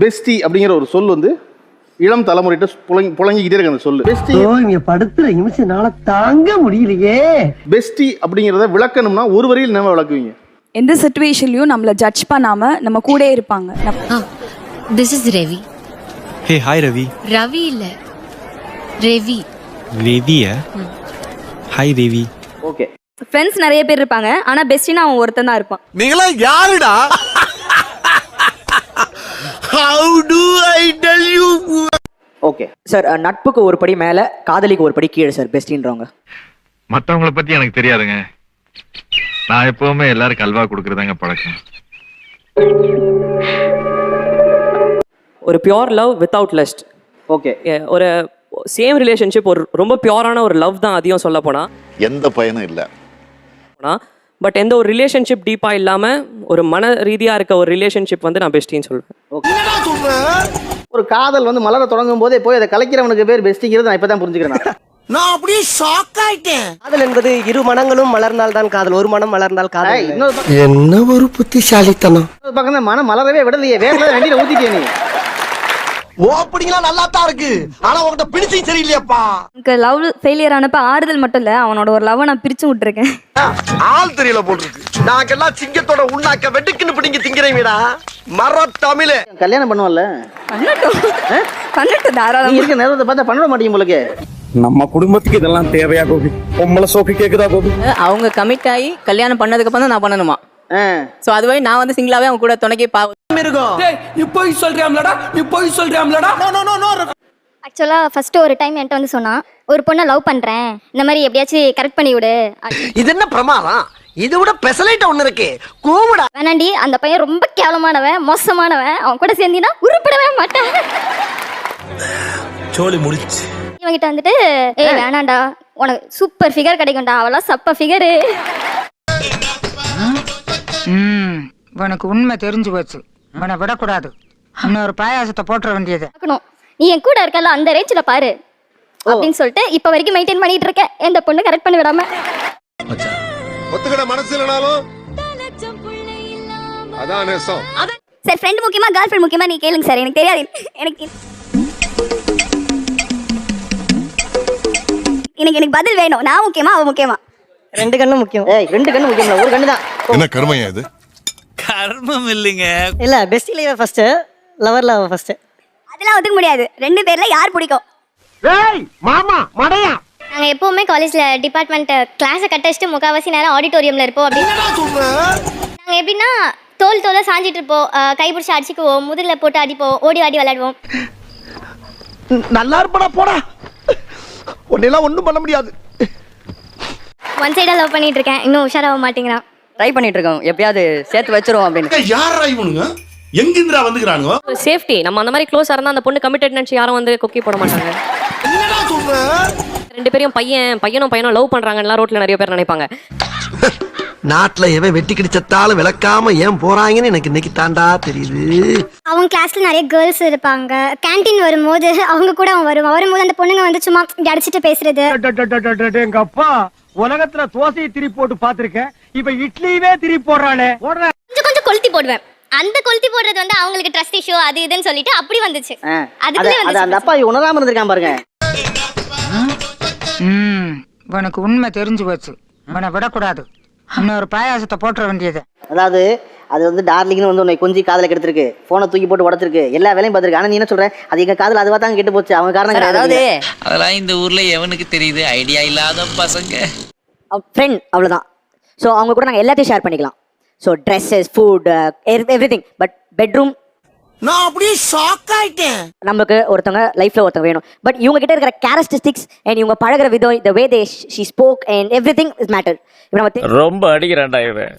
Bestie அப்படிங்கிற ஒரு சொல் வந்து இளம் தலைமுறைகிட்ட புழங்கிக்கிட்டே இருக்கு அந்த சொல்லு. பெஸ்டி இங்க படுத்துற நிமிஷம்னால தாங்க முடியலையே. பெஸ்டி அப்படிங்கிறத விளக்கணும்னா ஒரு வரியில் நம்ம விளக்குவீங்க. எந்த சிச்சுவேஷன்லயும் நம்மள ஜட்ஜ் பண்ணாம நம்ம கூட இருப்பாங்க. This is Ravi. Hey hi Ravi. Ravi இல்ல ரவி. ரவியா? ஹாய் ரவி. ஓகே. ஃப்ரெண்ட்ஸ் நிறைய பேர் இருப்பாங்க, ஆனா பெஸ்டினா அவன் ஒருத்தன் தான் இருப்பான். நீங்களா யாருடா? How do I tell you? Okay sir, நட்புக்கு ஒரு படி மேல, காதலிக்கு ஒரு படி கீழே சார் பெஸ்டின்றவங்க. மத்தவங்கள பத்தி எனக்கு தெரியாதுங்க. நான் எப்பவுமே எல்லாருக்கும் அல்வா கொடுக்கறதாங்க பழக்கம். ஒரு pure love without lost. Okay. ஒரு சேம் ரிலேஷன்ஷிப், ஒரு ரொம்ப பியோரான ஒரு லவ் தான் அதிகம் சொல்ல போனா. எந்த பயனும் இல்ல. பட் எந்த ஒரு ரிலேஷன்ஷிப் டீப்பா இல்லாம ஒரு மன ரீதியா இருக்க ஒரு ரிலேஷன்ஷிப் வந்து நான் பெஸ்டின்னு சொல்றேன். ஒரு காதல் வந்து மலர தொடங்கும் போதே போய் அதை கலைக்கிறவனுக்கு பேர் பெஸ்டிங்கிறது நான் இப்பதான் புரிஞ்சுக்கிறேன். நான் அப்படியே ஷாக் ஆயிட்டேன். காதல் என்பது இரு மனங்களும் மலர்ந்தால் தான் காதல், ஒரு மனம் மலர்ந்தால் காதல். என்ன ஒரு புத்திசாலித்தனம். பக்கம் தான் மனம் மலரவே விடலையே, வேற வண்டியில ஊத்திட்டே நீ. ஓப்பனிங்லாம் நல்லா தான் இருக்கு, ஆனா உன்கிட்ட பிடிச்சும் சரியில்லையாப்பா. எனக்கு லவ் ஃபெயிலியர் ஆனப்ப ஆறுதல் மட்டும் இல்ல, அவனோட ஒரு லவ் நான் பிரிச்சு விட்டுருக்கேன். ஆள் தெரியல போட்டுருக்கு. நாங்கெல்லாம் சிங்கத்தோட உண்ணாக்க வெட்டுக்குன்னு பிடிங்க திங்கிறீங்கடா மர தமிழே. கல்யாணம் பண்ணுவல்ல? பண்ணட்டும் தாராளமா. நீ இருக்க நேரத்தை பார்த்தா பண்ண மாட்டீங்க உங்களுக்கு. நம்ம குடும்பத்துக்கு இதெல்லாம் தேவையா கோபி? பொம்பளை சோக்கு கேக்குதா கோபி? அவங்க கமிட் ஆகி கல்யாணம் பண்ணதுக்கு அப்புறம் தான் நான் பண்ணணுமா? சோ அதுவே நான் வந்து சிங்கிளாவே அவங்க கூட துணைக்கி நீ போய் சொல்றியாம்லடா, நீ போய் சொல்றியாம்லடா. ஆக்சுவலா ஃபர்ஸ்ட் ஒரு டைம் என்கிட்ட வந்து சொன்னா, ஒரு பொண்ணை லவ் பண்றேன், இந்த மாதிரி எப்படியாச்சும் கரெக்ட் பண்ணி விடு. இது என்ன பிரமாதம்? இது விட பெசலைட் ஒண்ணு இருக்கு, கூவுடா. வேணாண்டி, அந்த பையன் ரொம்ப கேவலமானவன், மோசமானவன், அவன் கூட சேர்ந்தீனா உருப்படவே மாட்டேன். சோலி முடிச்சு இவங்கிட்ட வந்துட்டு வேணாண்டா, உனக்கு சூப்பர் ஃபிகர் கிடைக்கும்டா, அவளா சப்ப ஃபிகரு. உனக்கு உண்மை தெரிஞ்சு போச்சு, உன்னை விடக்கூடாது, இன்னொரு பாயாசத்தை போட்டுற வேண்டியது. நீ என் கூட இருக்கல அந்த ரேஞ்சில பாரு அப்படின்னு சொல்லிட்டு இப்ப வரைக்கும் மெயின்டைன் பண்ணிட்டு இருக்கேன், எந்த பொண்ணு கரெக்ட் பண்ணி விடாம. ஒத்துக்கிட மனசு இல்லனாலும் அதான் நேசம். சார் ஃப்ரெண்ட் முக்கியமா கேர்ள் ஃப்ரெண்ட் முக்கியமா நீ கேளுங்க சார், எனக்கு தெரியாது. எனக்கு பதில் வேணும். நான் முக்கியமா அவ முக்கியமா? ரெண்டு கண்ணும் முக்கியம். ரெண்டு கண்ணு முக்கியம் இல்ல, ஒரு கண்ணு தான். என்ன கர்மம் இது? கர்மம் இல்லைங்க. இல்ல bestie love first, lover love first. அதெல்லாம் ஒத்துக்க முடியாது. ரெண்டு பேர்ல யார் பிடிக்கும்? ஏய் மாமா மடையா. நாங்க எப்பவுமே காலேஜ்ல டிபார்ட்மெண்ட் கிளாஸை கட் அடிச்சுட்டு முக்காவாசி நேரம் ஆடிட்டோரியம்ல இருப்போம். அப்படின்னு நாங்க எப்படின்னா தோல் தோலை சாஞ்சிட்டு இருப்போம், கைப்பிடிச்சு அடிச்சுக்குவோம், முதுகுல போட்டு அடிப்போம், ஓடி ஆடி விளையாடுவோம். நல்லா இருப்படா போடா, உன்னெல்லாம் ஒண்ணும் பண்ண முடியாது. ஒன் சைடா லவ் பண்ணிட்டு இருக்கேன், இன்னும் உஷாராக மாட்டேங்கிறான். ட்ரை பண்ணிட்டு இருக்கோம், எப்பயாவது சேர்த்து வச்சிரும் அப்படின்னு. யாரா இவனுங்க? எங்கிந்திரா வந்துக்கறானுங்க? சேஃப்டி, நம்ம அந்த மாதிரி க்ளோஸா இருந்தா அந்த பொண்ணு கமிட்டட் நினைச்சு யாரும் வந்து கொக்கி போட மாட்டாங்க. என்னடா சொல்ற? ரெண்டு பேரும் பையனும் லவ் பண்றாங்கன்னு ரோட்ல நிறைய பேர் நினைப்பாங்க. நாட்டுல எவன் வெட்டி கிடிச்சத்தாலும் விளக்காம ஏன் போறாங்கன்னு எனக்கு இன்னைக்கு தாண்டா தெரியுது. அவங்க கிளாஸ்ல நிறைய கேர்ள்ஸ் இருப்பாங்க. கேண்டீன் வரும்போது அவங்க கூட அவன் வரும்போது அந்த பொண்ணுங்க வந்து சும்மா அடிச்சுட்டு பேசுறது. எங்க அப்பா உலகத்துல தோசையை திருப்பி போட்டு பாத்திருக்கேன், இப்ப இட்லியவே திருப்பி போடுறானே. கொஞ்சம் கொஞ்சம் கொளுத்தி போடுவேன். அந்த கொளுத்தி போடுறது வந்து அவங்களுக்கு ட்ரஸ்ட் இஷ்யூ அது இதுன்னு சொல்லிட்டு அப்படி வந்துச்சு. அது அந்த அப்பா உணராம இருந்திருக்கான் பாருங்க. உனக்கு உண்மை தெரிஞ்சு போச்சு, உன்னை விடக்கூடாது, இன்னொரு பாயாசத்தை போட்டுற வேண்டியது. அதாவது அது வந்து டார்லிங்னு வந்து உன்னை கொஞ்சம் காதல கெடுத்திருக்கு, போனை தூக்கி போட்டு உடச்சிருக்கு, எல்லா வேலையும் பார்த்துருக்கு. ஆனா நீ என்ன சொல்ற, அது எங்க காதல் அதுவா தான் கெட்டு போச்சு, அவங்க காரணம் கிடையாது. அதெல்லாம் இந்த ஊர்ல எவனுக்கு தெரியுது, ஐடியா இல்லாத பசங்க. ஃப்ரெண்ட் அவ்வளவுதான். ஸோ அவங்க கூட நாங்கள் எல்லாத்தையும் ஷேர் பண்ணிக்கலாம். So dresses, food, everything. But bedroom நான் அப்படியே ஷாக் ஆயிட்டேன். நமக்கு ஒருத்தவங்க லைஃப்ல ஒருத்தவங்க வேணும். பட் இவங்க கிட்ட இருக்கிற கேரக்டரிஸ்டிக்ஸ் அண்ட் இவங்க பழகுற விதம், the way she spoke and everything is matter. ரொம்ப அடிக்கிறான்டா இவன்.